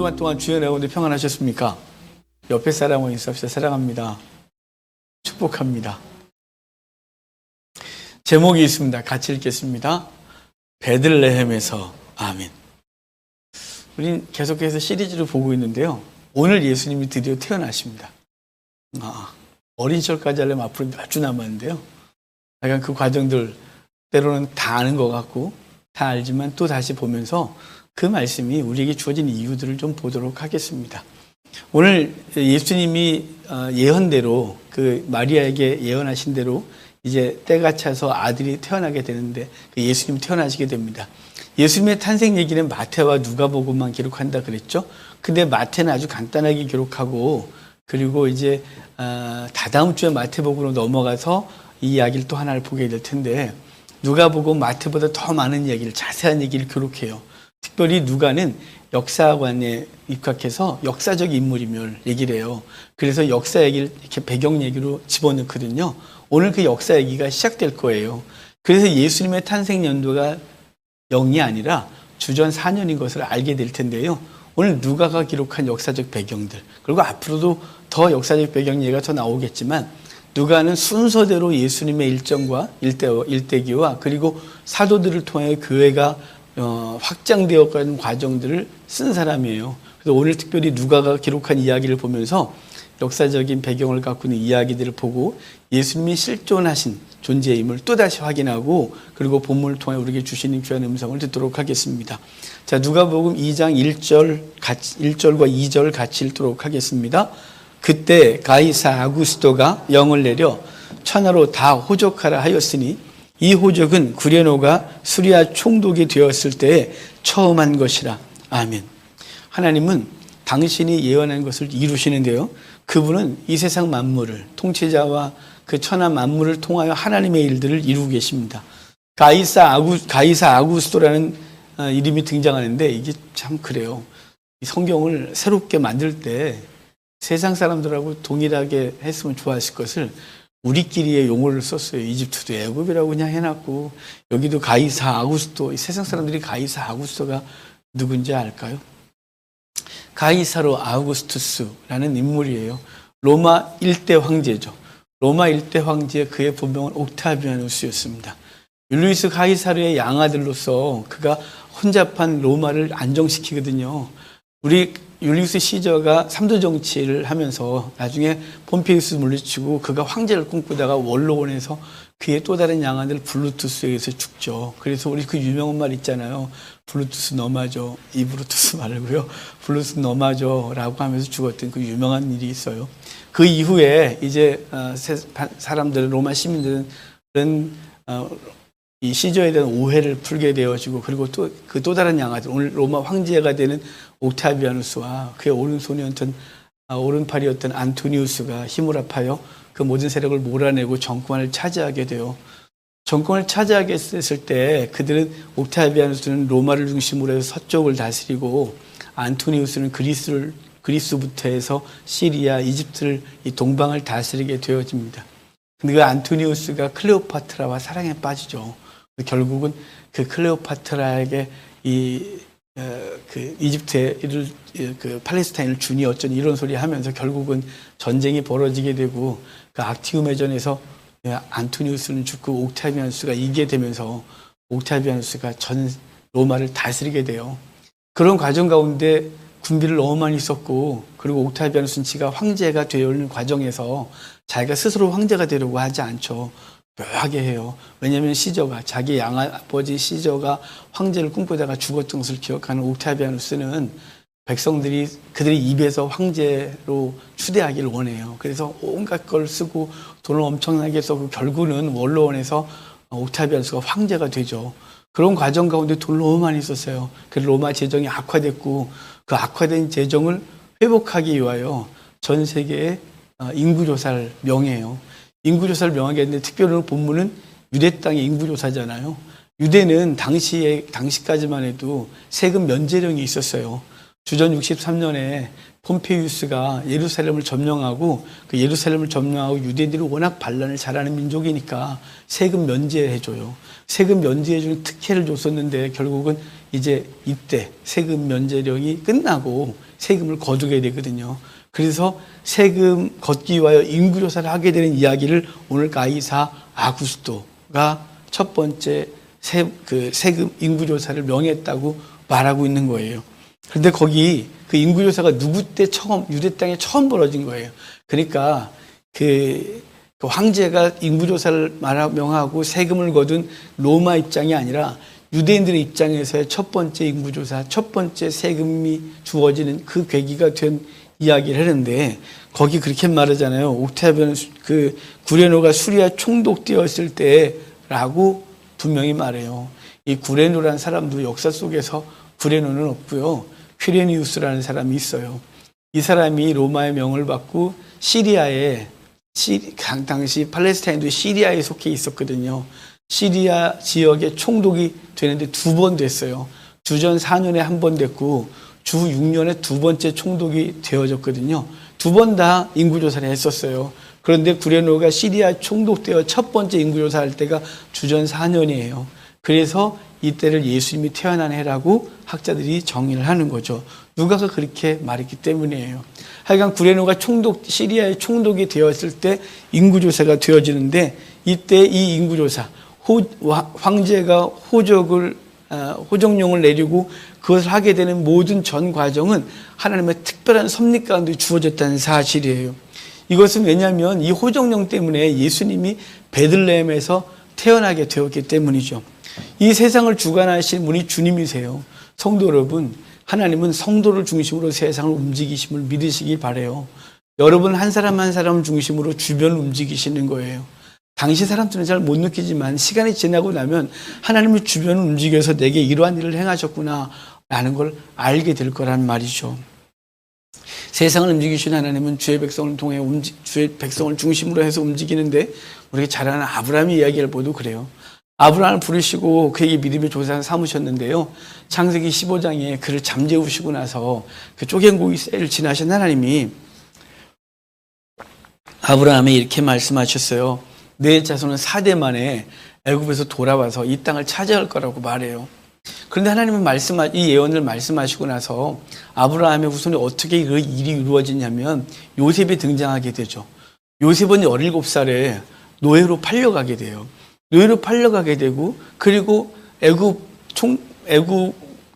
주간 동안 주연의 가운데 평안하셨습니까? 옆에 사람과 인사합시다. 사랑합니다. 축복합니다. 제목이 있습니다. 같이 읽겠습니다. 베들레헴에서 아멘. 우린 계속해서 시리즈를 보고 있는데요. 오늘 예수님이 드디어 태어나십니다. 어린 시절까지 하려면 앞으로 몇 주 남았는데요. 약간 그 과정들 때로는 다 아는 것 같고 다 알지만 또 다시 보면서 그 말씀이 우리에게 주어진 이유들을 좀 보도록 하겠습니다. 오늘 예수님이 예언대로 그 마리아에게 예언하신 대로 이제 때가 차서 아들이 태어나게 되는데 예수님이 태어나시게 됩니다. 예수님의 탄생 얘기는 마태와 누가복음만 기록한다 그랬죠. 근데 마태는 아주 간단하게 기록하고 그리고 이제 다다음 주에 마태복음으로 넘어가서 이 이야기를 또 하나를 보게 될 텐데 누가복음 마태보다 더 많은 이야기를 자세한 얘기를 기록해요. 특별히 누가는 역사관에 입각해서 역사적 인물임을 얘기를 해요. 그래서 역사 얘기를 이렇게 배경 얘기로 집어넣거든요. 오늘 그 역사 얘기가 시작될 거예요. 그래서 예수님의 탄생 연도가 0이 아니라 주전 4년인 것을 알게 될 텐데요. 오늘 누가가 기록한 역사적 배경들, 그리고 앞으로도 더 역사적 배경 얘기가 더 나오겠지만 누가는 순서대로 예수님의 일정과 일대기와 그리고 사도들을 통해 교회가 확장되어 가는 과정들을 쓴 사람이에요. 그래서 오늘 특별히 누가가 기록한 이야기를 보면서 역사적인 배경을 갖고 있는 이야기들을 보고 예수님이 실존하신 존재임을 또다시 확인하고 그리고 본문을 통해 우리에게 주시는 귀한 음성을 듣도록 하겠습니다. 자, 누가복음 2장 1절과 2절 같이 읽도록 하겠습니다. 그때 가이사 아구스토가 영을 내려 천하로 다 호족하라 하였으니 이 호족은 구레노가 수리아 총독이 되었을 때에 처음 한 것이라. 아멘. 하나님은 당신이 예언한 것을 이루시는데요. 그분은 이 세상 만물을, 통치자와 그 천하 만물을 통하여 하나님의 일들을 이루고 계십니다. 가이사 아구스토라는 이름이 등장하는데 이게 참 그래요. 이 성경을 새롭게 만들 때 세상 사람들하고 동일하게 했으면 좋아하실 것을 우리끼리의 용어를 썼어요. 이집트도 애굽이라고 그냥 해놨고 여기도 가이사 아구스토. 세상 사람들이 가이사 아구스토가 누군지 알까요? 가이사로 아우구스투스라는 인물이에요. 로마 일대 황제죠. 로마 일대 황제의 그의 본명은 옥타비아누스였습니다. 율리우스 가이사르의 양아들로서 그가 혼잡한 로마를 안정시키거든요. 우리 율리우스 시저가 삼도 정치를 하면서 나중에 폼페이우스 물리치고 그가 황제를 꿈꾸다가 원로원에서 그의 또 다른 양아들 블루투스에 의해서 죽죠. 그래서 우리 그 유명한 말 있잖아요. 블루투스 너마저, 이 블루투스 말고요. 블루투스 너마저 라고 하면서 죽었던 그 유명한 일이 있어요. 그 이후에 이제 사람들, 로마 시민들은 이 시저에 대한 오해를 풀게 되어지고 그리고 또 그 또 다른 양아들, 오늘 로마 황제가 되는 옥타비아누스와 그의 오른팔이었던 안토니우스가 힘을 합하여 그 모든 세력을 몰아내고 정권을 차지하게 돼요. 정권을 차지하게 됐을 때 그들은 옥타비아누스는 로마를 중심으로 해서 서쪽을 다스리고 안토니우스는 그리스부터 해서 시리아, 이집트를 이 동방을 다스리게 되어집니다. 근데 그 안토니우스가 클레오파트라와 사랑에 빠지죠. 결국은 그 클레오파트라에게 그 이집트에 그 팔레스타인을 주니 어쩌니 이런 소리 하면서 결국은 전쟁이 벌어지게 되고 그 악티움의 전에서 안토니우스는 죽고 옥타비아누스가 이기게 되면서 옥타비아누스가 전 로마를 다스리게 돼요. 그런 과정 가운데 군비를 너무 많이 썼고 그리고 옥타비아누스는 지가 황제가 되는 과정에서 자기가 스스로 황제가 되려고 하지 않죠. 묘하게 해요. 왜냐하면 시저가 자기 양아버지 시저가 황제를 꿈꾸다가 죽었던 것을 기억하는 옥타비아누스는 백성들이 그들의 입에서 황제로 추대하기를 원해요. 그래서 온갖 걸 쓰고 돈을 엄청나게 써고 결국은 원로원에서 옥타비아누스가 황제가 되죠. 그런 과정 가운데 돈을 너무 많이 썼어요. 그래서 로마 재정이 악화됐고 그 악화된 재정을 회복하기 위하여 전 세계에 인구조사를 명해요. 인구조사를 명하게 했는데 특별히 본문은 유대 땅의 인구조사잖아요. 유대는 당시까지만 해도 세금 면제령이 있었어요. 주전 63년에 폼페이우스가 예루살렘을 점령하고 그 예루살렘을 점령하고 유대인들이 워낙 반란을 잘하는 민족이니까 세금 면제해줘요. 세금 면제해주는 특혜를 줬었는데 결국은 이제 이때 세금 면제령이 끝나고 세금을 거두게 되거든요. 그래서 세금 걷기 위하여 인구조사를 하게 되는 이야기를 오늘 가이사 아구스토가 첫 번째 세금 인구조사를 명했다고 말하고 있는 거예요. 그런데 거기 그 인구조사가 누구 때 유대 땅에 처음 벌어진 거예요. 그러니까 그 황제가 인구조사를 명하고 세금을 거둔 로마 입장이 아니라 유대인들의 입장에서의 첫 번째 인구조사, 첫 번째 세금이 주어지는 그 계기가 된 이야기를 하는데 거기 그렇게 말하잖아요. 옥타비아는 그 구레노가 수리아 총독되었을 때라고 분명히 말해요. 이 구레노라는 사람도 역사 속에서 구레노는 없고요. 퀴레니우스라는 사람이 있어요. 이 사람이 로마의 명을 받고 시리아에 당시 팔레스타인도 시리아에 속해 있었거든요. 시리아 지역의 총독이 되는데 2번 됐어요. 주전 4년에 1번 됐고 주 6년에 2번째 총독이 되어졌거든요. 2번 다 인구조사를 했었어요. 그런데 구레노가 시리아 총독되어 첫 번째 인구조사할 때가 주전 4년이에요. 그래서 이때를 예수님이 태어난 해라고 학자들이 정의를 하는 거죠. 누가가 그렇게 말했기 때문이에요. 하여간 구레노가 시리아의 총독이 되었을 때 인구조사가 되어지는데 이때 이 인구조사, 황제가 호정령을 내리고 그것을 하게 되는 모든 전 과정은 하나님의 특별한 섭리 가운데 주어졌다는 사실이에요. 이것은 왜냐하면 이 호정령 때문에 예수님이 베들레헴에서 태어나게 되었기 때문이죠. 이 세상을 주관하신 분이 주님이세요. 성도 여러분, 하나님은 성도를 중심으로 세상을 움직이심을 믿으시기 바라요. 여러분 한 사람 한 사람 중심으로 주변을 움직이시는 거예요. 당시 사람들은 잘 못 느끼지만 시간이 지나고 나면 하나님의 주변을 움직여서 내게 이러한 일을 행하셨구나 라는 걸 알게 될 거란 말이죠. 세상을 움직이신 하나님은 주의 백성을 통해 주의 백성을 중심으로 해서 움직이는데 우리가 잘 아는 아브라함의 이야기를 보도 그래요. 아브라함을 부르시고 그에게 믿음의 조상을 삼으셨는데요. 창세기 15장에 그를 잠재우시고 나서 그 쪼갠 고기 쇠를 지나신 하나님이 아브라함에 이렇게 말씀하셨어요. 내 자손은 4대 만에 애굽에서 돌아와서 이 땅을 차지할 거라고 말해요. 그런데 하나님은 이 예언을 말씀하시고 나서 아브라함의 후손이 어떻게 그 일이 이루어지냐면 요셉이 등장하게 되죠. 요셉은 17살에 노예로 팔려가게 돼요. 노예로 팔려가게 되고 그리고 애굽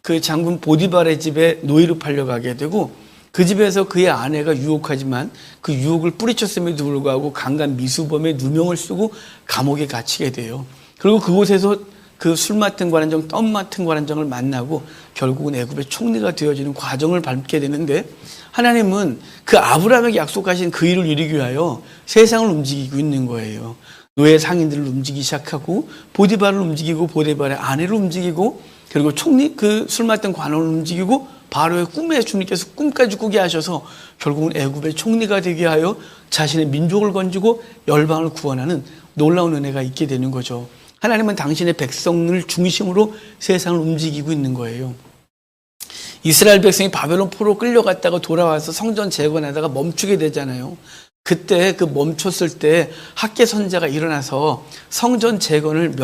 그 장군 보디발의 집에 노예로 팔려가게 되고 그 집에서 그의 아내가 유혹하지만 그 유혹을 뿌리쳤음에도 불구하고 강간 미수범의 누명을 쓰고 감옥에 갇히게 돼요. 그리고 그곳에서 그 술 맡은 관원장, 떡 맡은 관원장을 만나고 결국은 애굽의 총리가 되어지는 과정을 밟게 되는데 하나님은 그 아브라함에게 약속하신 그 일을 이루기 위하여 세상을 움직이고 있는 거예요. 노예 상인들을 움직이기 시작하고 보디발을 움직이고 보디발의 아내를 움직이고 그리고 총리 그 술 맡은 관원을 움직이고 바로의 꿈에 주님께서 꿈까지 꾸게 하셔서 결국은 애굽의 총리가 되게 하여 자신의 민족을 건지고 열방을 구원하는 놀라운 은혜가 있게 되는 거죠. 하나님은 당신의 백성을 중심으로 세상을 움직이고 있는 거예요. 이스라엘 백성이 바벨론 포로 끌려갔다가 돌아와서 성전 재건하다가 멈추게 되잖아요. 그때 그 멈췄을 때 학개 선지자가 일어나서 성전 재건을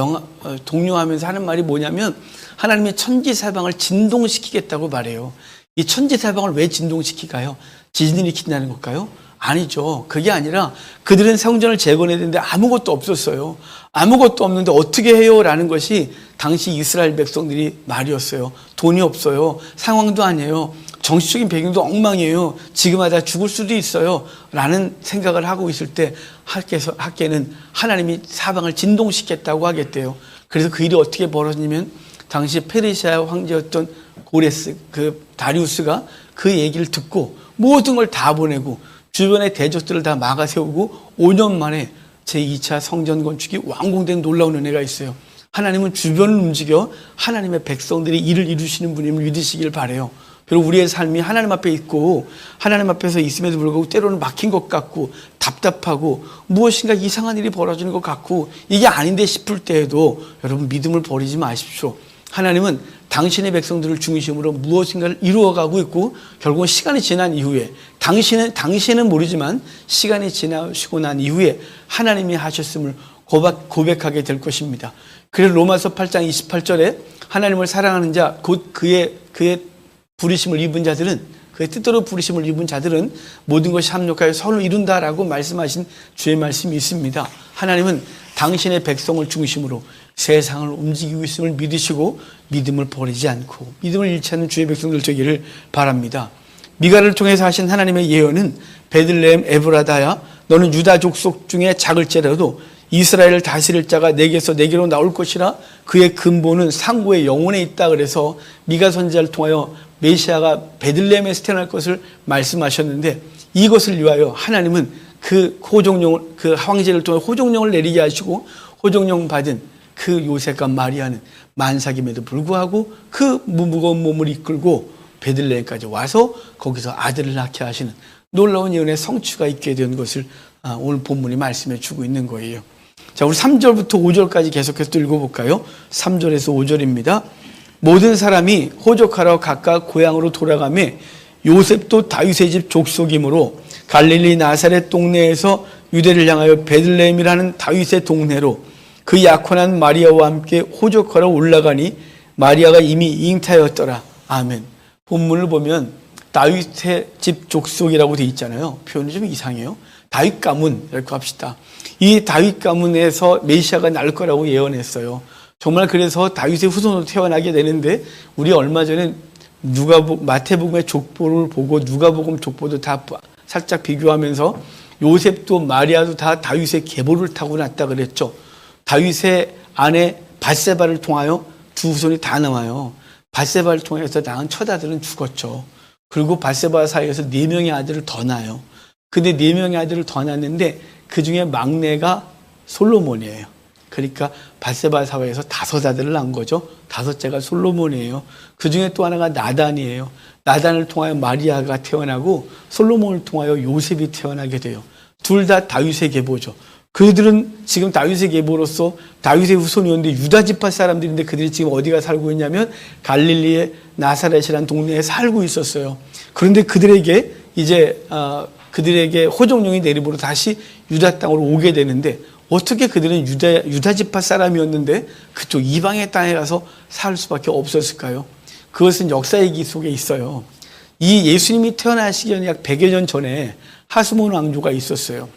독려하면서 하는 말이 뭐냐면 하나님이 천지사방을 진동시키겠다고 말해요. 이 천지사방을 왜 진동시킬까요? 지진을 일으킨다는 걸까요? 아니죠. 그게 아니라 그들은 성전을 재건해야 되는데 아무것도 없었어요. 아무것도 없는데 어떻게 해요? 라는 것이 당시 이스라엘 백성들이 말이었어요. 돈이 없어요. 상황도 아니에요. 정치적인 배경도 엉망이에요. 지금 하다 죽을 수도 있어요. 라는 생각을 하고 있을 때 학개는 하나님이 사방을 진동시켰다고 하겠대요. 그래서 그 일이 어떻게 벌어지냐면 당시 페르시아 황제였던 고레스, 그 다리우스가 그 얘기를 듣고 모든 걸 다 보내고 주변의 대적들을 다 막아 세우고 5년 만에 제2차 성전 건축이 완공된 놀라운 은혜가 있어요. 하나님은 주변을 움직여 하나님의 백성들이 일을 이루시는 분임을 믿으시길 바라요. 그리고 우리의 삶이 하나님 앞에 있고 하나님 앞에서 있음에도 불구하고 때로는 막힌 것 같고 답답하고 무엇인가 이상한 일이 벌어지는 것 같고 이게 아닌데 싶을 때에도 여러분 믿음을 버리지 마십시오. 하나님은 당신의 백성들을 중심으로 무엇인가를 이루어가고 있고 결국은 시간이 지난 이후에 당신은 모르지만 시간이 지나시고 난 이후에 하나님이 하셨음을 고백하게 될 것입니다. 그래서 로마서 8장 28절에 하나님을 사랑하는 자 곧 그의 부르심을 입은 자들은 그의 뜻대로 부르심을 입은 자들은 모든 것이 합력하여 선을 이룬다라고 말씀하신 주의 말씀이 있습니다. 하나님은 당신의 백성을 중심으로 세상을 움직이고 있음을 믿으시고 믿음을 버리지 않고 믿음을 잃지 않는 주의 백성들 되기를 바랍니다. 미가를 통해서 하신 하나님의 예언은 베들레헴 에브라다야 너는 유다 족속 중에 작을지라도 이스라엘을 다스릴 자가 내게로 나올 것이라 그의 근본은 상고의 영혼에 있다. 그래서 미가 선지자를 통하여 메시아가 베들레헴에서 태어날 것을 말씀하셨는데 이것을 위하여 하나님은 그 황제를 통해 호종령을 내리게 하시고 호종령 받은 그 요셉과 마리아는 만삭임에도 불구하고 그 무거운 몸을 이끌고 베들레헴까지 와서 거기서 아들을 낳게 하시는 놀라운 예언의 성취가 있게 된 것을 오늘 본문이 말씀해 주고 있는 거예요. 자, 우리 3절부터 5절까지 계속해서 읽어볼까요? 3절에서 5절입니다. 모든 사람이 호적하러 각각 고향으로 돌아가매 요셉도 다윗의 집 족속이므로 갈릴리 나사렛 동네에서 유대를 향하여 베들레헴이라는 다윗의 동네로 그 약혼한 마리아와 함께 호적하러 올라가니 마리아가 이미 잉타였더라. 아멘. 본문을 보면 다윗의 집 족속이라고 되어 있잖아요. 표현이 좀 이상해요. 다윗 가문 이렇게 합시다. 이 다윗 가문에서 메시아가 날 거라고 예언했어요. 정말 그래서 다윗의 후손으로 태어나게 되는데 우리 얼마 전에 마태복음의 족보를 보고 누가복음 족보도 다 살짝 비교하면서 요셉도 마리아도 다 다윗의 계보를 타고 났다 그랬죠. 다윗의 아내 밧세바를 통하여 두 후손이 다 나와요. 밧세바를 통해서 낳은 첫 아들은 죽었죠. 그리고 밧세바 사이에서 4명의 아들을 더 낳아요. 근데 4명의 아들을 더 낳았는데 그 중에 막내가 솔로몬이에요. 그러니까 밧세바 사회에서 5 아들을 낳은 거죠. 5째가 솔로몬이에요. 그 중에 또 하나가 나단이에요. 나단을 통하여 마리아가 태어나고 솔로몬을 통하여 요셉이 태어나게 돼요. 둘 다 다윗의 계보죠. 그들은 지금 다윗의 계보로서 다윗의 후손이었는데 유다 지파 사람들인데 그들이 지금 어디가 살고 있냐면 갈릴리의 나사렛이라는 동네에 살고 있었어요. 그런데 그들에게 호종령이 내림으로 다시 유다 땅으로 오게 되는데 어떻게 그들은 유다 지파 사람이었는데 그쪽 이방의 땅에 가서 살 수밖에 없었을까요? 그것은 역사 얘기 속에 있어요. 이 예수님이 태어나시기 전에 약 100여 년 전에 하스몬 왕조가 있었어요.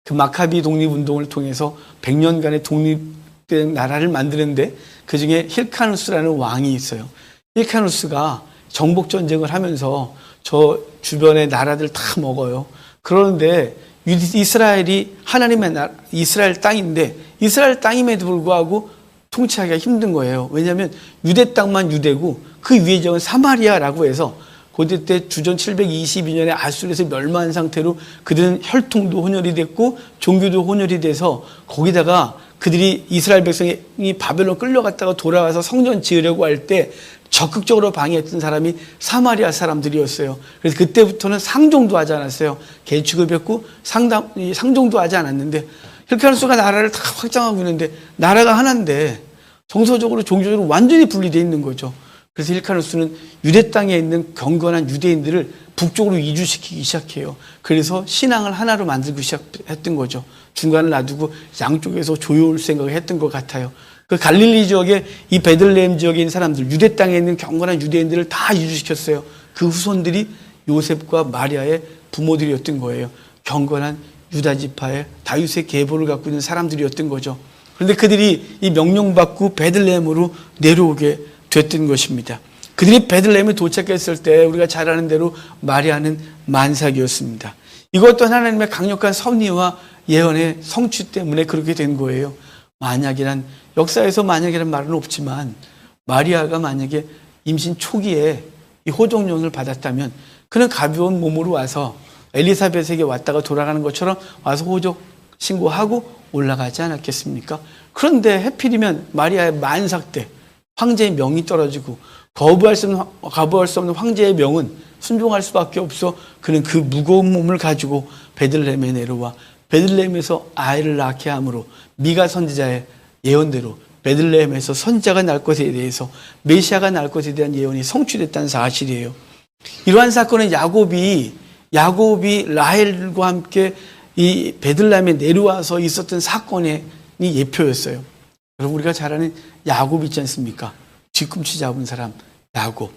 그 마카비 독립운동을 통해서 100년간의 독립된 나라를 만드는데 그중에 힐카누스라는 왕이 있어요. 힐카누스가 정복전쟁을 하면서 저 주변의 나라들 다 먹어요. 그런데 이스라엘이 하나님의 나라, 이스라엘 땅인데 이스라엘 땅임에도 불구하고 통치하기가 힘든 거예요. 왜냐하면 유대 땅만 유대고 그 위에 지역은 사마리아라고 해서 그때 주전 722년에 아수르에서 멸망한 상태로 그들은 혈통도 혼혈이 됐고 종교도 혼혈이 돼서 거기다가 그들이 이스라엘 백성이 바벨론 끌려갔다가 돌아와서 성전 지으려고 할 때 적극적으로 방해했던 사람이 사마리아 사람들이었어요. 그래서 그때부터는 상종도 하지 않았어요. 개 취급했고 상종도 하지 않았는데 힐카누스가 나라를 다 확장하고 있는데 나라가 하나인데 정서적으로 종교적으로 완전히 분리되어 있는 거죠. 그래서 힐카누스는 유대 땅에 있는 경건한 유대인들을 북쪽으로 이주시키기 시작해요. 그래서 신앙을 하나로 만들기 시작했던 거죠. 중간을 놔두고 양쪽에서 조여올 생각을 했던 것 같아요. 그 갈릴리 지역에 이 베들레헴 지역에 있는 사람들, 유대 땅에 있는 경건한 유대인들을 다 이주시켰어요. 그 후손들이 요셉과 마리아의 부모들이었던 거예요. 경건한 유다 지파의 다윗의 계보를 갖고 있는 사람들이었던 거죠. 그런데 그들이 이 명령받고 베들레헴으로 내려오게 됐던 것입니다. 그들이 베들레헴에 도착했을 때 우리가 잘 아는 대로 마리아는 만삭이었습니다. 이것도 하나님의 강력한 섭리와 예언의 성취 때문에 그렇게 된 거예요. 만약이란 역사에서 만약이란 말은 없지만 마리아가 만약에 임신 초기에 이 호종령을 받았다면 그는 가벼운 몸으로 와서 엘리사벳에게 왔다가 돌아가는 것처럼 와서 호적 신고하고 올라가지 않았겠습니까? 그런데 해필이면 마리아의 만삭 때 황제의 명이 떨어지고 거부할 수 없는 황제의 명은 순종할 수밖에 없어 그는 그 무거운 몸을 가지고 베들레헴에 내려와 베들레헴에서 아이를 낳게 함으로 미가 선지자의 예언대로 베들레헴에서 선지자가 날 것에 대해서 메시아가 날 것에 대한 예언이 성취됐다는 사실이에요. 이러한 사건은 야곱이 라헬과 함께 이 베들레헴에 내려와서 있었던 사건의 예표였어요. 여러분, 우리가 잘 아는 야곱 있지 않습니까? 뒤꿈치 잡은 사람 야곱.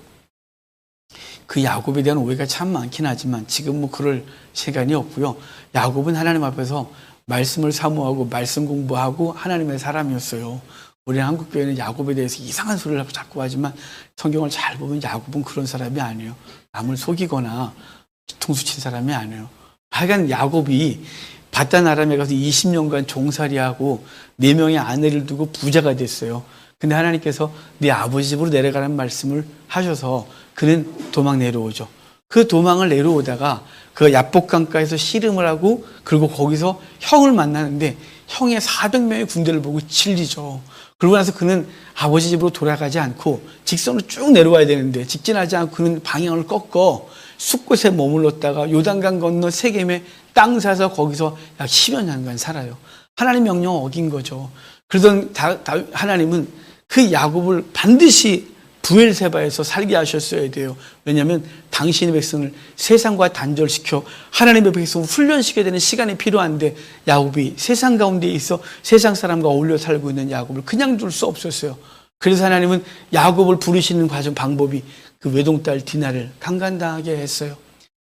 그 야곱에 대한 오해가 참 많긴 하지만 지금 뭐 그럴 시간이 없고요. 야곱은 하나님 앞에서 말씀을 사모하고 말씀 공부하고 하나님의 사람이었어요. 우리 한국 교회는 야곱에 대해서 이상한 소리를 자꾸 하지만 성경을 잘 보면 야곱은 그런 사람이 아니에요. 남을 속이거나 뒤통수 친 사람이 아니에요. 하여간 야곱이 바단 아람에 가서 20년간 종살이하고 4명의 아내를 두고 부자가 됐어요. 근데 하나님께서 네 아버지 집으로 내려가라는 말씀을 하셔서 그는 도망 내려오죠. 그 도망을 내려오다가 그 야복강가에서 씨름을 하고 그리고 거기서 형을 만나는데 형의 400명의 군대를 보고 질리죠. 그러고 나서 그는 아버지 집으로 돌아가지 않고 직선으로 쭉 내려와야 되는데 직진하지 않고 그는 방향을 꺾어 숲곳에 머물렀다가 요단강 건너 세겜에 땅 사서 거기서 약 10여 년간 살아요. 하나님 명령을 어긴 거죠. 그러던 하나님은 그 야곱을 반드시 부엘세바에서 살게 하셨어야 돼요. 왜냐하면 당신의 백성을 세상과 단절시켜 하나님의 백성을 훈련시켜야 되는 시간이 필요한데 야곱이 세상 가운데 있어 세상 사람과 어울려 살고 있는 야곱을 그냥 둘 수 없었어요. 그래서 하나님은 야곱을 부르시는 과정 방법이 그 외동딸 디나를 강간당하게 했어요.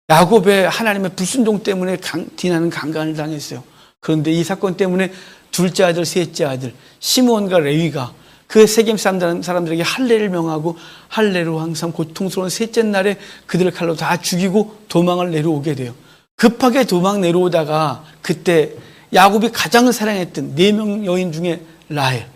야곱의 하나님의 불순종 때문에 디나는 강간을 당했어요. 그런데 이 사건 때문에 둘째 아들, 셋째 아들 시므온과 레위가 그 세겜 사람들에게 할례를 명하고 할례로 항상 고통스러운 셋째 날에 그들을 칼로 다 죽이고 도망을 내려오게 돼요. 급하게 도망 내려오다가 그때 야곱이 가장 사랑했던 4명 여인 중에 라헬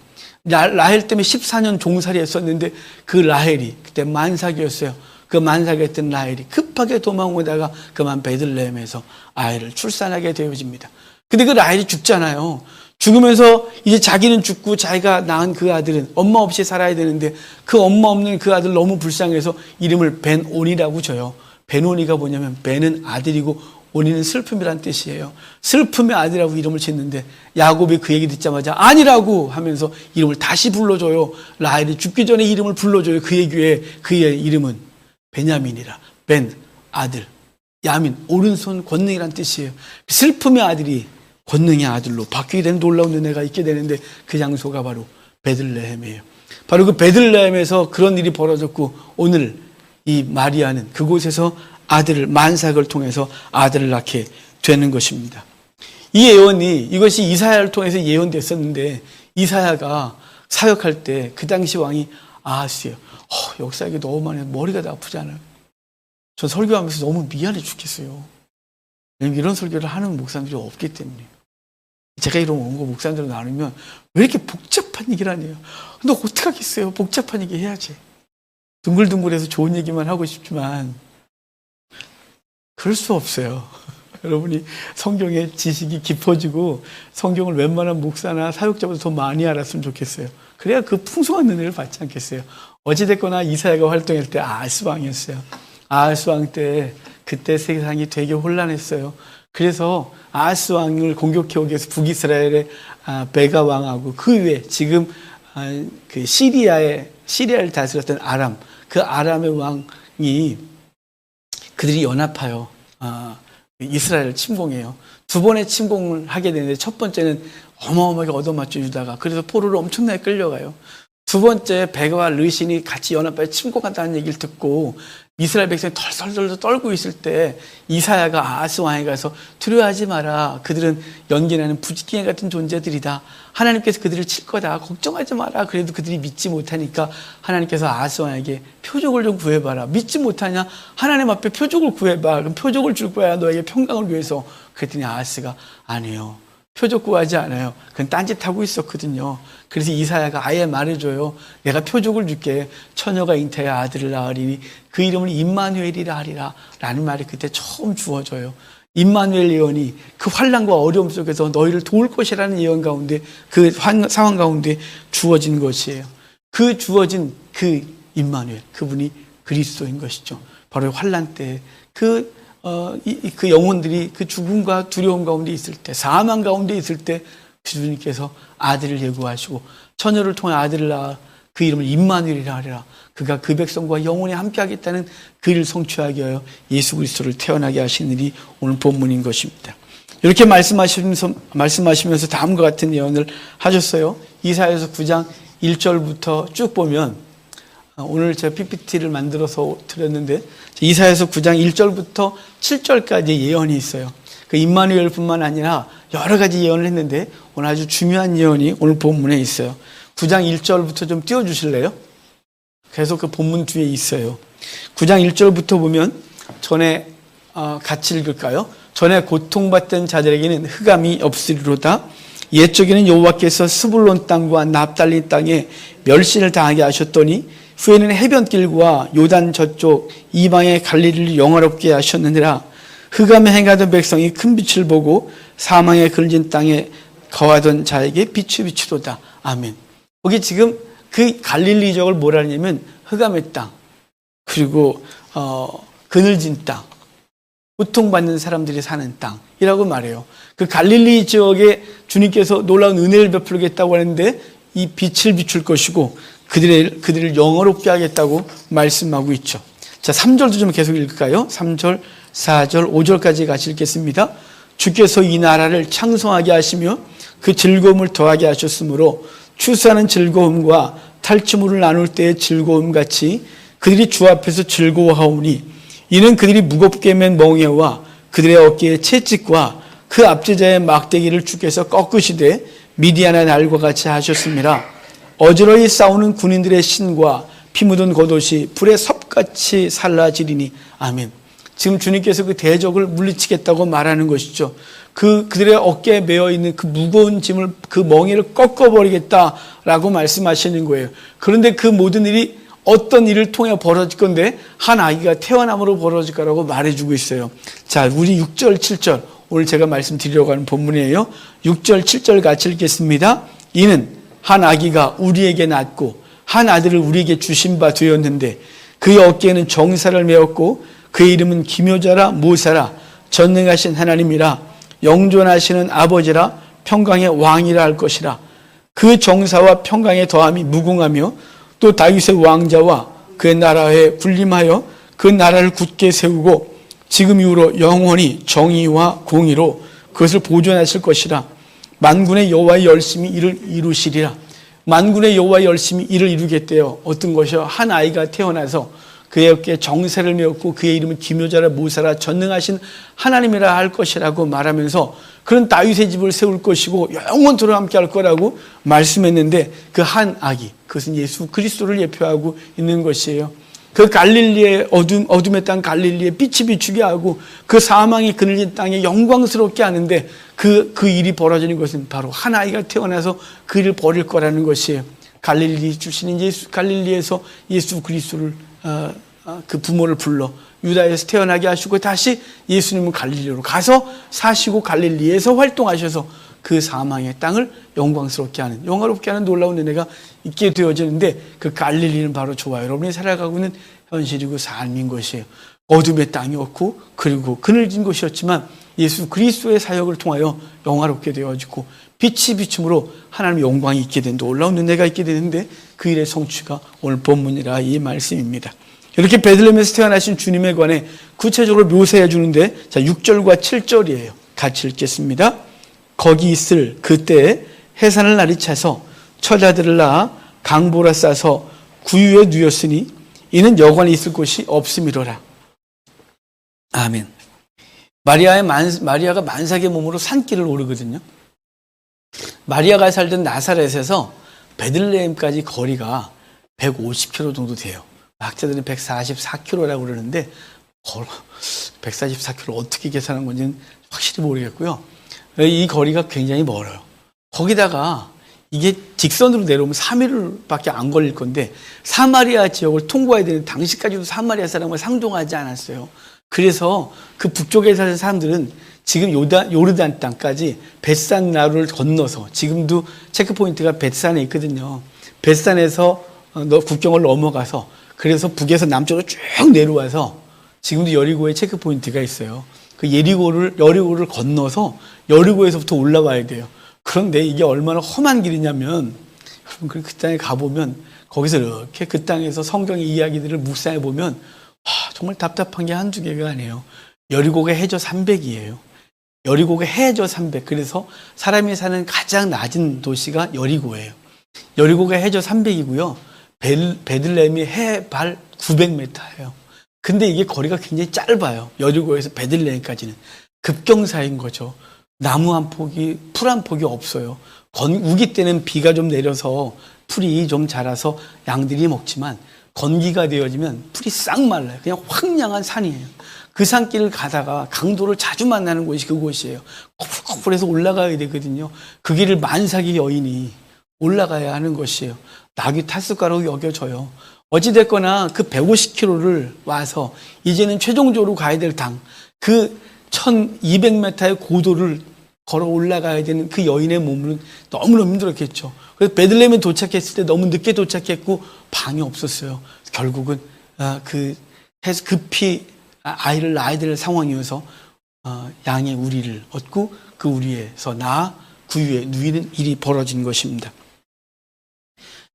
때문에 14년 종살이 했었는데 그 라헬이 그때 만삭이었어요. 그 만삭했던 라헬이 급하게 도망오다가 그만 베들레헴에서 아이를 출산하게 되어집니다. 근데 그 라헬이 죽잖아요. 죽으면서 이제 자기는 죽고 자기가 낳은 그 아들은 엄마 없이 살아야 되는데 그 엄마 없는 그 아들 너무 불쌍해서 이름을 벤온이라고 줘요. 벤온이가 뭐냐면 벤은 아들이고 온이는 슬픔이란 뜻이에요. 슬픔의 아들이라고 이름을 짓는데 야곱이 그 얘기 듣자마자 아니라고 하면서 이름을 다시 불러줘요. 라헬이 죽기 전에 이름을 불러줘요. 그의 귀에 그의 이름은 베냐민이라. 벤 아들, 야민 오른손 권능이란 뜻이에요. 슬픔의 아들이 권능의 아들로 바뀌게 되는 놀라운 은혜가 있게 되는데 그 장소가 바로 베들레헴이에요. 바로 그 베들레헴에서 그런 일이 벌어졌고 오늘 이 마리아는 그곳에서 아들을 만삭을 통해서 아들을 낳게 되는 것입니다. 이 예언이 이것이 이사야를 통해서 예언됐었는데 이사야가 사역할 때 그 당시 왕이 아하스예요. 역사하기 너무 많이 해서 머리가 다 아프잖아요. 전 설교하면서 너무 미안해 죽겠어요. 왜냐면 이런 설교를 하는 목사님들이 없기 때문에. 제가 이런 원고 목사님들 나누면 왜 이렇게 복잡한 얘기를 하냐요. 근데 어떡하겠어요. 복잡한 얘기 해야지. 둥글둥글해서 좋은 얘기만 하고 싶지만 그럴 수 없어요. 여러분이 성경의 지식이 깊어지고 성경을 웬만한 목사나 사역자보다 더 많이 알았으면 좋겠어요. 그래야 그 풍성한 은혜를 받지 않겠어요. 어찌됐거나 이사야가 활동할 때 아하스 왕이었어요. 아하스 왕 때 그때 세상이 되게 혼란했어요. 그래서 아하스 왕을 공격해오기 위해서 북이스라엘의 베가 왕하고 그 위에 지금 그 시리아를 다스렸던 아람, 그 아람의 왕이 그들이 연합하여 이스라엘을 침공해요. 2번의 침공을 하게 되는데 첫 번째는 어마어마하게 얻어맞죠 유다가. 그래서 포로로 엄청나게 끌려가요. 2번째 베가와 르신이 같이 연합하여 침공한다는 얘기를 듣고 이스라엘 백성이 덜덜덜 떨고 있을 때 이사야가 아하스 왕에 가서 두려워하지 마라. 그들은 연기나는 부지깽이 같은 존재들이다. 하나님께서 그들을 칠 거다. 걱정하지 마라. 그래도 그들이 믿지 못하니까 하나님께서 아하스 왕에게 표적을 좀 구해봐라. 믿지 못하냐? 하나님 앞에 표적을 구해봐. 그럼 표적을 줄 거야. 너에게 평강을 위해서. 그랬더니 아하스가 아니에요. 표적 구하지 않아요. 그건 딴짓하고 있었거든요. 그래서 이사야가 아예 말해줘요. 내가 표적을 줄게. 처녀가 잉태해 아들을 낳으리니 그 이름을 임마누엘이라 하리라. 라는 말이 그때 처음 주어져요. 임마누엘 예언이 그 환난과 어려움 속에서 너희를 도울 것이라는 예언 가운데 그 상황 가운데 주어진 것이에요. 그 주어진 그 임마누엘, 그분이 그리스도인 것이죠. 바로 환난 때 그 영혼들이 그 죽음과 두려움 가운데 있을 때, 사망 가운데 있을 때 주님께서 아들을 예고하시고 처녀를 통해 아들을 낳아 그 이름을 임마누엘이라 하리라. 그가 그 백성과 영원히 함께하겠다는 그 일을 성취하기 위하여 예수 그리스도를 태어나게 하신 일이 오늘 본문인 것입니다. 이렇게 말씀하시면서 다음과 같은 예언을 하셨어요. 이사야서 9장 1절부터 쭉 보면, 오늘 제가 PPT를 만들어서 드렸는데 이사야서 9장 1절부터 7절까지 예언이 있어요. 그 임마누엘뿐만 아니라 여러 가지 예언을 했는데 오늘 아주 중요한 예언이 오늘 본문에 있어요. 9장 1절부터 좀 띄워주실래요? 계속 그 본문 뒤에 있어요. 9장 1절부터 보면 전에 같이 읽을까요? 전에 고통받던 자들에게는 흑암이 없으리로다. 옛적에는 여호와께서 스불론 땅과 납달리 땅에 멸시를 당하게 하셨더니 후에는 해변길과 요단 저쪽 이방의 갈릴리를 영화롭게 하셨느니라. 흑암에 행하던 백성이 큰 빛을 보고 사망에 걸린 땅에 거하던 자에게 빛이 비추도다. 아멘. 여기 지금 그 갈릴리 지역을 뭐라 하냐면 흑암의 땅, 그리고 그늘진 땅, 고통받는 사람들이 사는 땅이라고 말해요. 그 갈릴리 지역에 주님께서 놀라운 은혜를 베풀겠다고 하는데 이 빛을 비출 것이고 그들을 영화롭게 하겠다고 말씀하고 있죠. 자, 3절도 좀 계속 읽을까요? 3절, 4절, 5절까지 같이 읽겠습니다. 주께서 이 나라를 창성하게 하시며 그 즐거움을 더하게 하셨으므로 추수하는 즐거움과 탈취물을 나눌 때의 즐거움 같이 그들이 주 앞에서 즐거워하오니 이는 그들이 무겁게 맨 멍에와 그들의 어깨에 채찍과 그 압제자의 막대기를 주께서 꺾으시되 미디안의 날과 같이 하셨습니다. 어지러이 싸우는 군인들의 신과 피 묻은 겉옷이 불의 섭같이 살라지리니. 아멘. 지금 주님께서 그 대적을 물리치겠다고 말하는 것이죠. 그들의 어깨에 매어 있는 그 무거운 짐을, 그 멍에를 꺾어버리겠다라고 말씀하시는 거예요. 그런데 그 모든 일이 어떤 일을 통해 벌어질 건데 한 아기가 태어남으로 벌어질 거라고 말해주고 있어요. 자, 우리 6절, 7절 오늘 제가 말씀드리려고 하는 본문이에요. 6절, 7절 같이 읽겠습니다. 이는 한 아기가 우리에게 낳고 한 아들을 우리에게 주신 바 되었는데 그의 어깨에는 정사를 메었고 그의 이름은 기묘자라 모사라 전능하신 하나님이라 영존하시는 아버지라 평강의 왕이라 할 것이라. 그 정사와 평강의 더함이 무궁하며 또 다윗의 왕자와 그의 나라에 군림하여 그 나라를 굳게 세우고 지금 이후로 영원히 정의와 공의로 그것을 보존하실 것이라. 만군의 여호와의 열심히 이를 이루시리라. 만군의 여호와의 열심히 이를 이루겠대요. 어떤 것이요? 한 아이가 태어나서 그의 어깨에 정세를 메었고 그의 이름은 기묘자라 모사라 전능하신 하나님이라 할 것이라고 말하면서 그런 다윗의 집을 세울 것이고 영원토록 함께 할 거라고 말씀했는데 그 한 아기, 그것은 예수 그리스도를 예표하고 있는 것이에요. 그 갈릴리의 어둠의 땅 갈릴리에 빛이 비추게 하고 그 사망이 그늘진 땅에 영광스럽게 하는데 그 일이 벌어지는 것은 바로 한 아이가 태어나서 그 일을 벌일 거라는 것이에요. 갈릴리 출신인 갈릴리에서 예수 그리스도를 그 부모를 불러 유다에서 태어나게 하시고 다시 예수님은 갈릴리로 가서 사시고 갈릴리에서 활동하셔서 그 사망의 땅을 영광스럽게 하는, 영화롭게 하는 놀라운 은혜가 있게 되어지는데 그 갈릴리는 바로 저와 여러분이 살아가고 있는 현실이고 삶인 것이에요. 어둠의 땅이었고 그리고 그늘진 곳이었지만 예수 그리스도의 사역을 통하여 영화롭게 되어지고 빛이 비춤으로 하나님의 영광이 있게 된 놀라운 은혜가 있게 되는데 그 일의 성취가 오늘 본문이라 이 말씀입니다. 이렇게 베들레헴에서 태어나신 주님에 관해 구체적으로 묘사해 주는데 자 6절과 7절이에요. 같이 읽겠습니다. 거기 있을 그때에 해산을 날이 차서 처자들을 낳아 강보라 싸서 구유에 누였으니 이는 여관이 있을 곳이 없음이로라. 아멘. 마리아가 만삭의 몸으로 산길을 오르거든요. 마리아가 살던 나사렛에서 베들레헴까지 거리가 150km 정도 돼요. 학자들은 144km라고 그러는데 144km 어떻게 계산한 건지는 확실히 모르겠고요. 이 거리가 굉장히 멀어요. 거기다가 이게 직선으로 내려오면 3일밖에 안 걸릴 건데 사마리아 지역을 통과해야 되는 당시까지도 사마리아 사람을 상종하지 않았어요. 그래서 그 북쪽에 사는 사람들은 지금 요르단 땅까지 벳산 나루를 건너서 지금도 체크포인트가 벳산에 있거든요. 벳산에서 국경을 넘어가서 그래서 북에서 남쪽으로 쭉 내려와서 지금도 여리고에 체크포인트가 있어요. 그 여리고를 건너서 여리고에서부터 올라와야 돼요. 그런데 이게 얼마나 험한 길이냐면, 여러분 그 땅에 가보면 거기서 이렇게 그 땅에서 성경의 이야기들을 묵상해 보면 정말 답답한 게 한두 개가 아니에요. 여리고가 해저 300이에요. 여리고가 해저 300. 그래서 사람이 사는 가장 낮은 도시가 여리고예요. 여리고가 해저 300이고요. 베들레헴이 해발 900m예요. 근데 이게 거리가 굉장히 짧아요. 여리고에서 베들레헴까지는. 급경사인 거죠. 나무 한 폭이, 풀 한 폭이 없어요. 우기 때는 비가 좀 내려서 풀이 좀 자라서 양들이 먹지만, 건기가 되어지면 풀이 싹 말라요. 그냥 황량한 산이에요. 그 산길을 가다가 강도를 자주 만나는 곳이 그곳이에요. 커플커플해서 올라가야 되거든요. 그 길을 만삭의 여인이 올라가야 하는 것이에요. 낙이 탔을 거라고 여겨져요. 어찌됐거나 그 150km를 와서 이제는 최종적으로 가야 될 그 1200m의 고도를 걸어 올라가야 되는 그 여인의 몸은 너무너무 힘들었겠죠. 그래서 베들레헴에 도착했을 때 너무 늦게 도착했고 방이 없었어요. 결국은 급히 아이를 낳아야 될 상황이어서 양의 우리를 얻고 그 우리에서 낳아 구유에 누이는 일이 벌어진 것입니다.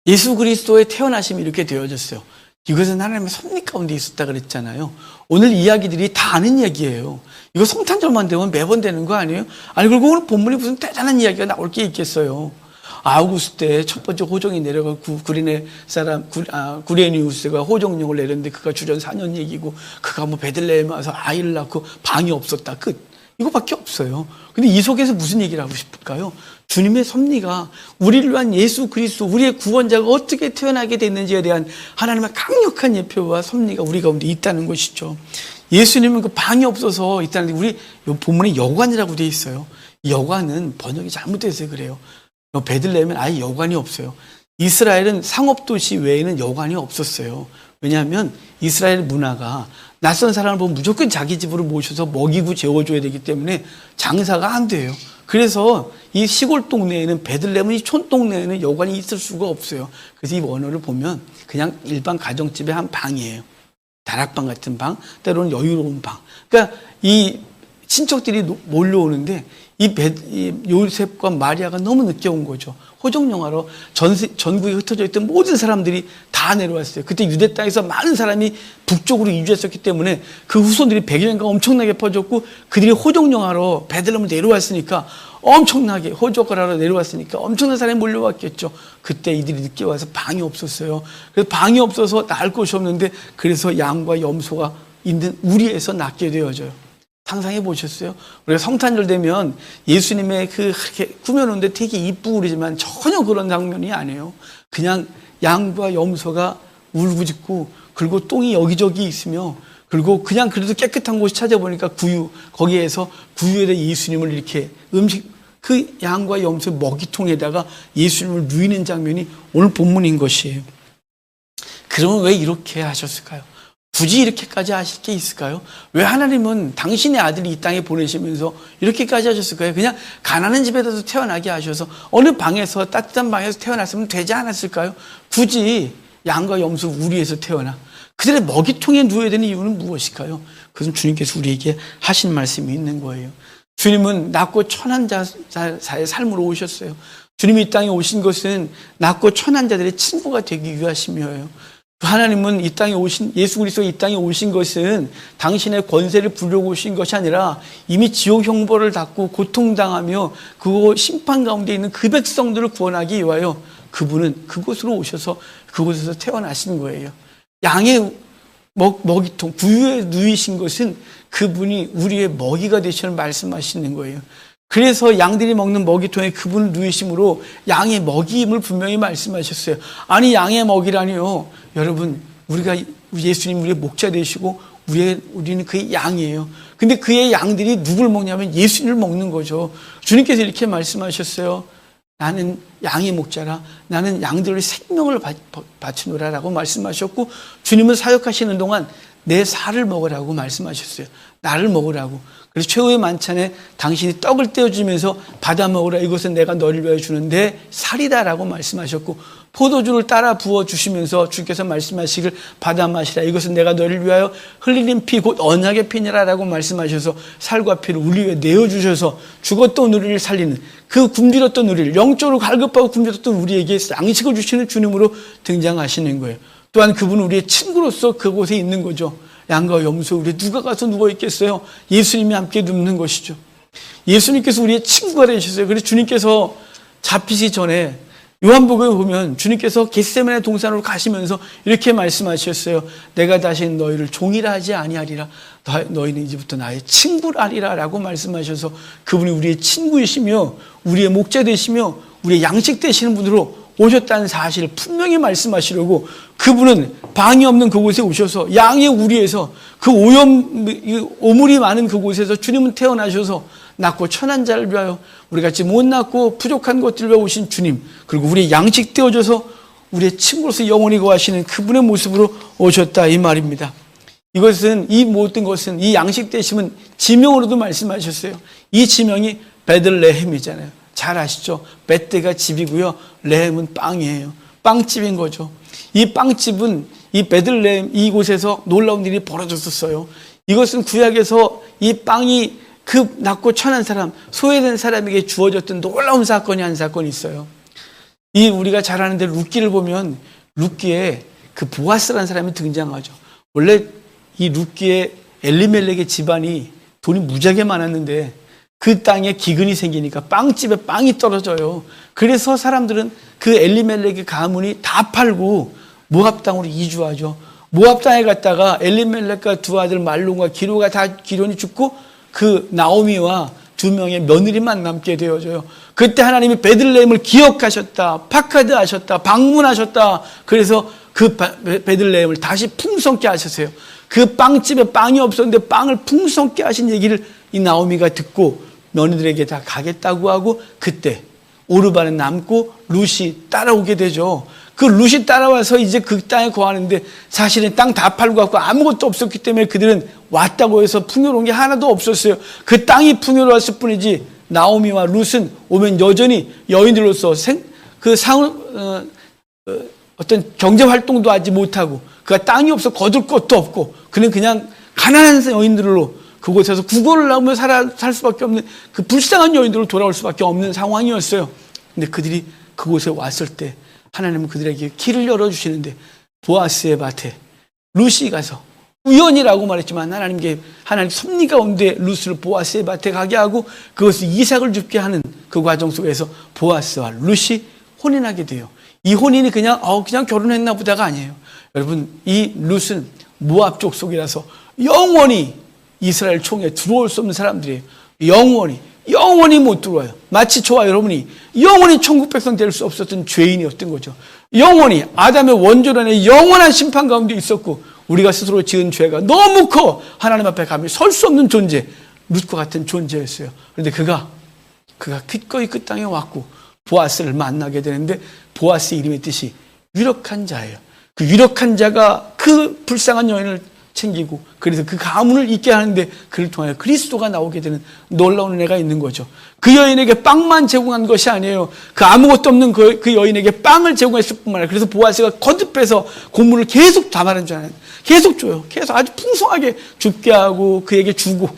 예수 그리스도의 태어나심이 이렇게 되어졌어요. 이것은 하나님의 섭리 가운데 있었다 그랬잖아요. 오늘 이야기들이 다 아는 얘기예요. 이거 성탄절만 되면 매번 되는 거 아니에요? 아니, 그리고 오늘 본문에 무슨 대단한 이야기가 나올 게 있겠어요. 아우구스 때 첫 번째 호정이 내려가고 구레니우스가 호정령을 내렸는데 그가 주전 4년 얘기고, 그가 뭐 베들레헴에 와서 아이를 낳고 방이 없었다. 끝. 이거밖에 없어요. 근데 이 속에서 무슨 얘기를 하고 싶을까요? 주님의 섭리가, 우리를 위한 예수 그리스도, 우리의 구원자가 어떻게 태어나게 됐는지에 대한 하나님의 강력한 예표와 섭리가 우리 가운데 있다는 것이죠. 예수님은 그 방이 없어서 있다는데, 우리 본문에 여관이라고 되어 있어요. 여관은 번역이 잘못돼서 그래요. 베들레헴은 아예 여관이 없어요. 이스라엘은 상업도시 외에는 여관이 없었어요. 왜냐하면 이스라엘 문화가 낯선 사람을 보면 무조건 자기 집으로 모셔서 먹이고 재워줘야 되기 때문에 장사가 안 돼요. 그래서 이 시골 동네에는, 베들레헴은 이 촌동네에는 여관이 있을 수가 없어요. 그래서 이 원어를 보면 그냥 일반 가정집의 한 방이에요. 다락방 같은 방, 때로는 여유로운 방. 그러니까 이 친척들이 몰려오는데 이 요셉과 마리아가 너무 늦게 온 거죠. 호정영화로 전국에 흩어져 있던 모든 사람들이 다 내려왔어요. 그때 유대 땅에서 많은 사람이 북쪽으로 이주했었기 때문에 그 후손들이 100여 년간 엄청나게 퍼졌고, 그들이 호정영화로 베들레헴을 내려왔으니까 엄청나게, 호적을 하러 내려왔으니까 엄청난 사람이 몰려왔겠죠. 그때 이들이 늦게 와서 방이 없었어요. 그래서 방이 없어서 낳을 곳이 없는데, 그래서 양과 염소가 있는 우리에서 낳게 되어져요. 상상해 보셨어요? 우리가 성탄절 되면 예수님의 그렇게 꾸며놓는데 되게 이쁘고 그러지만 전혀 그런 장면이 아니에요. 그냥 양과 염소가 울부짖고, 그리고 똥이 여기저기 있으며, 그리고 그냥 그래도 깨끗한 곳 찾아보니까 거기에서 구유에다 예수님을 이렇게 그 양과 염소 먹이통에다가 예수님을 누이는 장면이 오늘 본문인 것이에요. 그러면 왜 이렇게 하셨을까요? 굳이 이렇게까지 하실 게 있을까요? 왜 하나님은 당신의 아들을 이 땅에 보내시면서 이렇게까지 하셨을까요? 그냥 가난한 집에서 태어나게 하셔서 어느 방에서, 따뜻한 방에서 태어났으면 되지 않았을까요? 굳이 양과 염소 우리에서 태어나 그들의 먹이통에 누워야 되는 이유는 무엇일까요? 그것은 주님께서 우리에게 하신 말씀이 있는 거예요. 주님은 낮고 천한 자의 삶으로 오셨어요. 주님이 이 땅에 오신 것은 낮고 천한 자들의 친구가 되기 위하심이에요. 하나님은 이 땅에 예수 그리스도가 이 땅에 오신 것은 당신의 권세를 부르고 오신 것이 아니라 이미 지옥 형벌을 받고 고통당하며 그 심판 가운데 있는 그 백성들을 구원하기 위하여 그분은 그곳으로 오셔서 그곳에서 태어나신 거예요. 양의 먹이통, 구유에 누이신 것은 그분이 우리의 먹이가 되시는 말씀하시는 거예요. 그래서 양들이 먹는 먹이통에 그분을 누이심으로 양의 먹이임을 분명히 말씀하셨어요. 아니, 양의 먹이라니요. 여러분, 예수님 우리의 목자 되시고 우리는 그의 양이에요. 근데 그의 양들이 누굴 먹냐면 예수님을 먹는 거죠. 주님께서 이렇게 말씀하셨어요. 나는 양의 목자라, 나는 양들의 생명을 바치노라 라고 말씀하셨고, 주님은 사역하시는 동안 내 살을 먹으라고 말씀하셨어요. 나를 먹으라고. 그래서 최후의 만찬에 당신이 떡을 떼어주면서 받아 먹으라. 이것은 내가 너를 위하여 주는 내 살이다라고 말씀하셨고, 포도주를 따라 부어주시면서 주께서 말씀하시길 받아 마시라. 이것은 내가 너를 위하여 흘리는 피 곧 언약의 피니라라고 말씀하셔서 살과 피를 우리 위해 내어주셔서 죽었던 우리를 살리는, 그 굶주렸던 우리를, 영적으로 갈급하고 굶주렸던 우리에게 양식을 주시는 주님으로 등장하시는 거예요. 또한 그분은 우리의 친구로서 그곳에 있는 거죠. 양과 염소 우리 누가 가서 누워 있겠어요? 예수님이 함께 눕는 것이죠. 예수님께서 우리의 친구가 되셨어요. 그래서 주님께서 잡히시 전에 요한복음에 보면 주님께서 겟세마네 동산으로 가시면서 이렇게 말씀하셨어요. 내가 다시 너희를 종이라 하지 아니하리라. 너희는 이제부터 나의 친구라리라 라고 말씀하셔서 그분이 우리의 친구이시며 우리의 목자 되시며 우리의 양식 되시는 분으로 오셨다는 사실을 분명히 말씀하시려고 그분은 방이 없는 그곳에 오셔서 양의 우리에서 그 오물이 많은 그곳에서 주님은 태어나셔서 낳고 천한 자를 위하여 우리같이 못 낳고 부족한 것들을 위하여 오신 주님, 그리고 우리의 양식 되어줘서 우리의 친구로서 영원히 거하시는 그분의 모습으로 오셨다 이 말입니다. 이것은, 이 모든 것은, 이 양식 되심은 지명으로도 말씀하셨어요. 이 지명이 베들레헴이잖아요. 잘 아시죠? 베테가 집이고요, 레헴은 빵이에요. 빵집인 거죠. 이 빵집은 이 베들레헴 이곳에서 놀라운 일이 벌어졌었어요. 이것은 구약에서 이 빵이 그 낳고 천한 사람, 소외된 사람에게 주어졌던 놀라운 사건이 한 사건이 있어요. 이 우리가 잘 아는데 룻기를 보면 룻기에 그 보아스라는 사람이 등장하죠. 원래 이 룻기의 엘리멜렉의 집안이 돈이 무지하게 많았는데 그 땅에 기근이 생기니까 빵집에 빵이 떨어져요. 그래서 사람들은 그 엘리멜렉의 가문이 다 팔고 모압 땅으로 이주하죠. 모압 땅에 갔다가 엘리멜렉과 두 아들 말론과 기론이 다 죽고 그 나오미와 두 명의 며느리만 남게 되어져요. 그때 하나님이 베들레헴을 기억하셨다, 파카드하셨다, 방문하셨다. 그래서 그 베들레헴을 다시 풍성케 하셨어요. 그 빵집에 빵이 없었는데 빵을 풍성케 하신 얘기를 이 나오미가 듣고 며느리들에게 다 가겠다고 하고, 그때 오르반은 남고 룻이 따라오게 되죠. 그 룻이 따라와서 이제 그 땅에 거하는데 사실은 땅 다 팔고 갖고 아무것도 없었기 때문에 그들은 왔다고 해서 풍요로운 게 하나도 없었어요. 그 땅이 풍요로웠을 뿐이지 나오미와 룻은 오면 여전히 여인들로서 어떤 경제 활동도 하지 못하고, 그가 땅이 없어 거둘 것도 없고, 그는 그냥 가난한 여인들로 그곳에서 구걸을 하며 살 수밖에 없는 그 불쌍한 여인들로 돌아올 수밖에 없는 상황이었어요. 근데 그들이 그곳에 왔을 때 하나님은 그들에게 길을 열어주시는데, 보아스의 밭에 룻이 가서, 우연이라고 말했지만 하나님 섭리 가운데 룻을 보아스의 밭에 가게 하고 그것을 이삭을 죽게 하는 그 과정 속에서 보아스와 룻이 혼인하게 돼요. 이 혼인이 그냥 결혼했나 보다가 아니에요. 여러분, 이 룻은 모압 족속이라서 영원히 이스라엘 총에 들어올 수 없는 사람들이에요. 영원히 못 들어와요. 마치 저와 여러분이 영원히 천국 백성 될 수 없었던 죄인이었던 거죠. 영원히 아담의 원조란의 영원한 심판 가운데 있었고, 우리가 스스로 지은 죄가 너무 커 하나님 앞에 감히 설 수 없는 존재, 룻과 같은 존재였어요. 그런데 그가 기꺼이 그 땅에 왔고 보아스를 만나게 되는데, 보아스 이름의 뜻이 유력한 자예요. 그 유력한 자가 그 불쌍한 여인을 챙기고, 그래서 그 가문을 있게 하는데 그를 통하여 그리스도가 나오게 되는 놀라운 은혜가 있는 거죠. 그 여인에게 빵만 제공한 것이 아니에요. 그 아무것도 없는 그 여인에게 빵을 제공했을 뿐만 아니라, 그래서 보아스가 거듭해서 고물을 계속 담아낸 줄 알아요. 계속 줘요. 계속 아주 풍성하게 줍게 하고 그에게 주고,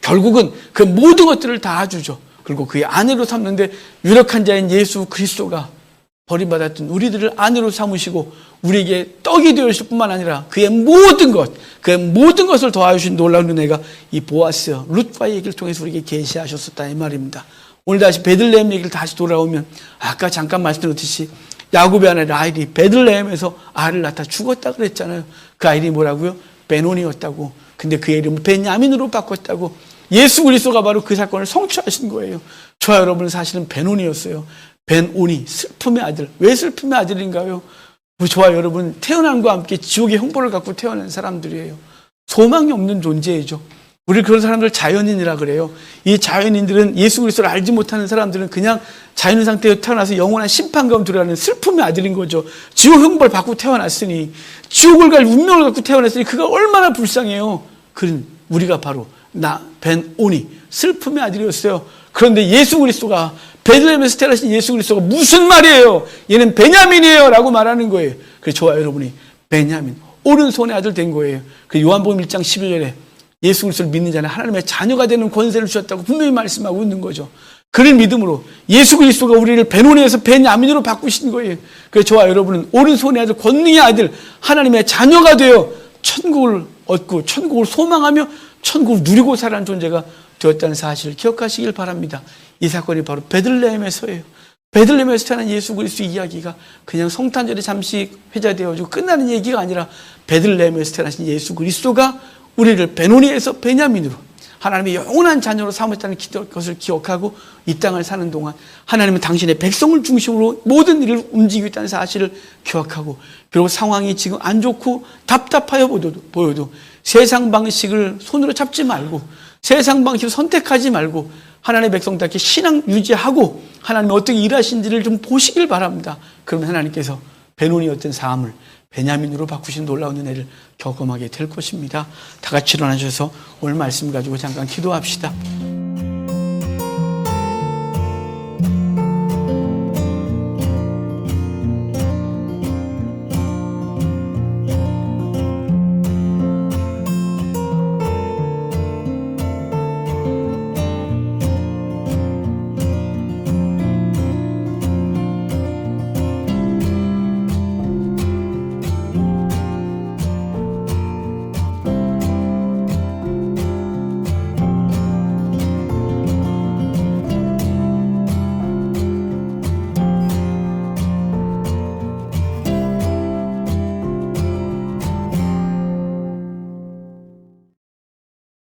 결국은 그 모든 것들을 다 주죠. 그리고 그의 아내로 삼는데, 유력한 자인 예수 그리스도가 버림받았던 우리들을 아내로 삼으시고 우리에게 떡이 되었을 뿐만 아니라 그의 모든 것을 더하여주신 놀라운 은혜가 이 보아스, 룻과의 얘기를 통해서 우리에게 계시하셨었다 이 말입니다. 오늘 다시 베들레헴 얘기를 다시 돌아오면, 아까 잠깐 말씀드렸듯이 야곱의 아내 라헬이 베들레헴에서 아이를 낳다 죽었다 그랬잖아요. 그 아이들이 뭐라고요? 베논이었다고. 근데 그의 이름을 베냐민으로 바꿨다고. 예수 그리스도가 바로 그 사건을 성취하신 거예요. 저와 여러분은 사실은 베논이었어요. 벤오니, 슬픔의 아들. 왜 슬픔의 아들인가요? 저와 여러분 태어남과 함께 지옥의 형벌을 갖고 태어난 사람들이에요. 소망이 없는 존재이죠. 우리 그런 사람들 자연인이라 그래요. 이 자연인들은, 예수 그리스도를 알지 못하는 사람들은 그냥 자연인 상태에 태어나서 영원한 심판 가운데 들어가는 슬픔의 아들인 거죠. 지옥 형벌 받고 태어났으니, 지옥을 갈 운명을 갖고 태어났으니 그가 얼마나 불쌍해요. 그는 우리가 바로 벤오니 슬픔의 아들이었어요. 그런데 예수 그리스도가 베들레헴에서 태어나신 예수 그리스도가 무슨 말이에요? 얘는 베냐민이에요 라고 말하는 거예요. 그래서 저와 여러분이 베냐민 오른손의 아들 된 거예요. 그 요한복음 1장 11절에 예수 그리스도를 믿는 자는 하나님의 자녀가 되는 권세를 주셨다고 분명히 말씀하고 있는 거죠. 그런 믿음으로 예수 그리스도가 우리를 베노니에서 베냐민으로 바꾸신 거예요. 그래서 저와 여러분은 오른손의 아들, 권능의 아들, 하나님의 자녀가 되어 천국을 얻고 천국을 소망하며 천국을 누리고 살아가는 존재가 되었다는 사실을 기억하시길 바랍니다. 이 사건이 바로 베들레헴에서예요. 베들레헴에서 태어난 예수 그리스도 이야기가 그냥 성탄절에 잠시 회자되어지고 끝나는 얘기가 아니라 베들레헴에서 태어나신 예수 그리스도가 우리를 베노니에서 베냐민으로 하나님의 영원한 자녀로 삼으셨다는 것을 기억하고 이 땅을 사는 동안 하나님은 당신의 백성을 중심으로 모든 일을 움직이고 있다는 사실을 기억하고, 그리고 상황이 지금 안 좋고 답답하여 보여도 세상 방식을 손으로 잡지 말고 세상 방식을 선택하지 말고 하나님의 백성답게 신앙 유지하고 하나님이 어떻게 일하신지를 좀 보시길 바랍니다. 그러면 하나님께서 베노니였던 삶을 베냐민으로 바꾸신 놀라운 은혜를 경험하게 될 것입니다. 다 같이 일어나셔서 오늘 말씀 가지고 잠깐 기도합시다.